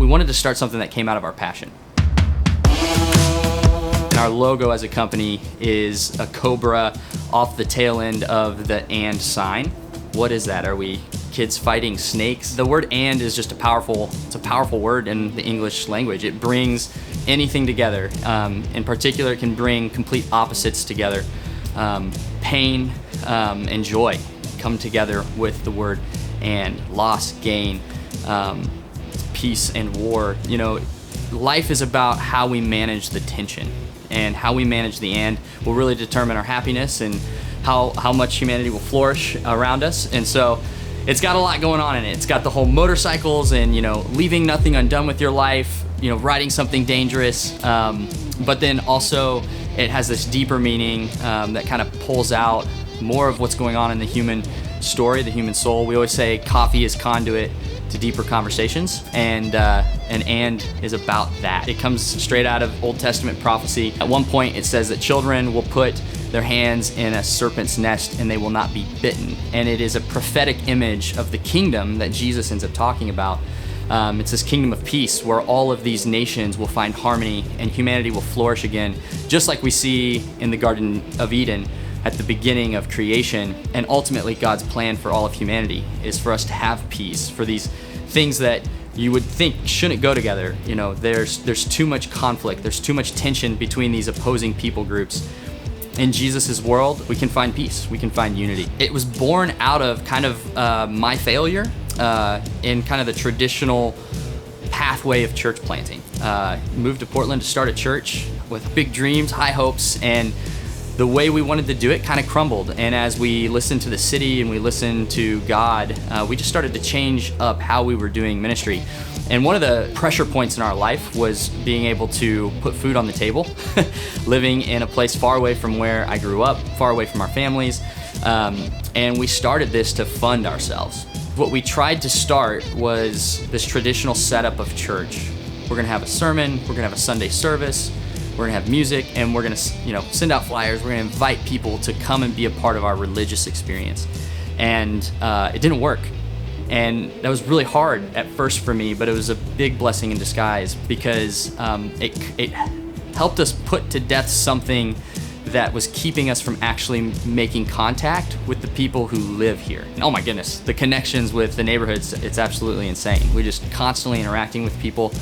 we wanted to start something that came out of our passion. And our logo as a company is a cobra off the tail end of the "and" sign. What is that? Are we kids fighting snakes? The word "and" is just a powerful word in the English language. It brings anything together. In particular, it can bring complete opposites together. Pain and joy come together with the word "and." Loss, gain, peace and war. You know, life is about how we manage the tension, and how we manage the "and" will really determine our happiness and how much humanity will flourish around us. And so it's got a lot going on in it. It's got the whole motorcycles and, you know, leaving nothing undone with your life, you know, riding something dangerous. But then also it has this deeper meaning that kind of pulls out more of what's going on in the human story, the human soul. We always say coffee is conduit to deeper conversations, and is about that. It comes straight out of Old Testament prophecy. At one point it says that children will put their hands in a serpent's nest and they will not be bitten. And it is a prophetic image of the kingdom that Jesus ends up talking about. It's this kingdom of peace where all of these nations will find harmony and humanity will flourish again, just like we see in the Garden of Eden at the beginning of creation. And ultimately God's plan for all of humanity is for us to have peace, for these things that you would think shouldn't go together. You know, there's too much conflict, there's too much tension between these opposing people groups. In Jesus' world, we can find peace, we can find unity. It was born out of kind of my failure in kind of the traditional pathway of church planting. Moved to Portland to start a church with big dreams, high hopes, and the way we wanted to do it kind of crumbled. And as we listened to the city and we listened to God, we just started to change up how we were doing ministry. And one of the pressure points in our life was being able to put food on the table, living in a place far away from where I grew up, far away from our families. And we started this to fund ourselves. What we tried to start was this traditional setup of church. We're gonna have a sermon, we're gonna have a Sunday service, we're gonna have music, and we're gonna, you know, send out flyers. We're gonna invite people to come and be a part of our religious experience. And it didn't work. And that was really hard at first for me, but it was a big blessing in disguise because it helped us put to death something that was keeping us from actually making contact with the people who live here. And oh my goodness, the connections with the neighborhoods, it's absolutely insane. We're just constantly interacting with people.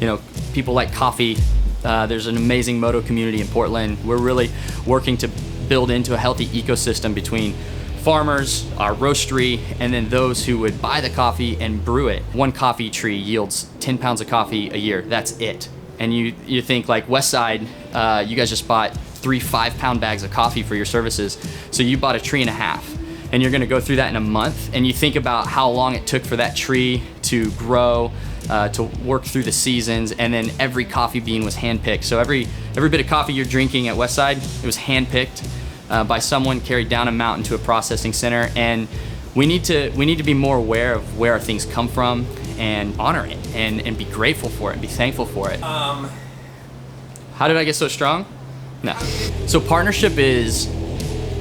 You know, people like coffee. There's an amazing moto community in Portland. We're really working to build into a healthy ecosystem between farmers, our roastery, and then those who would buy the coffee and brew it. One coffee tree yields 10 pounds of coffee a year. That's it. And you think like Westside, you guys just bought 3 5-pound bags of coffee for your services. So you bought a tree and a half, and you're gonna go through that in a month. And you think about how long it took for that tree to grow, to work through the seasons, and then every coffee bean was handpicked. So every bit of coffee you're drinking at Westside, it was handpicked by someone, carried down a mountain to a processing center. And we need to be more aware of where our things come from and honor it and be grateful for it and be thankful for it. How did I get so strong? No. So partnership is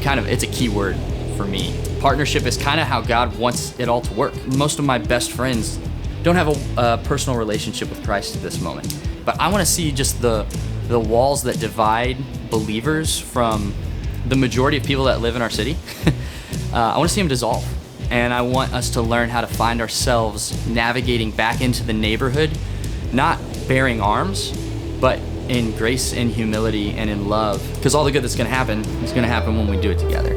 it's a key word for me. Partnership is kind of how God wants it all to work. Most of my best friends don't have a personal relationship with Christ at this moment, but I want to see just the walls that divide believers from the majority of people that live in our city. I want to see them dissolve, and I want us to learn how to find ourselves navigating back into the neighborhood, not bearing arms, but in grace and humility and in love, because all the good that's going to happen is going to happen when we do it together.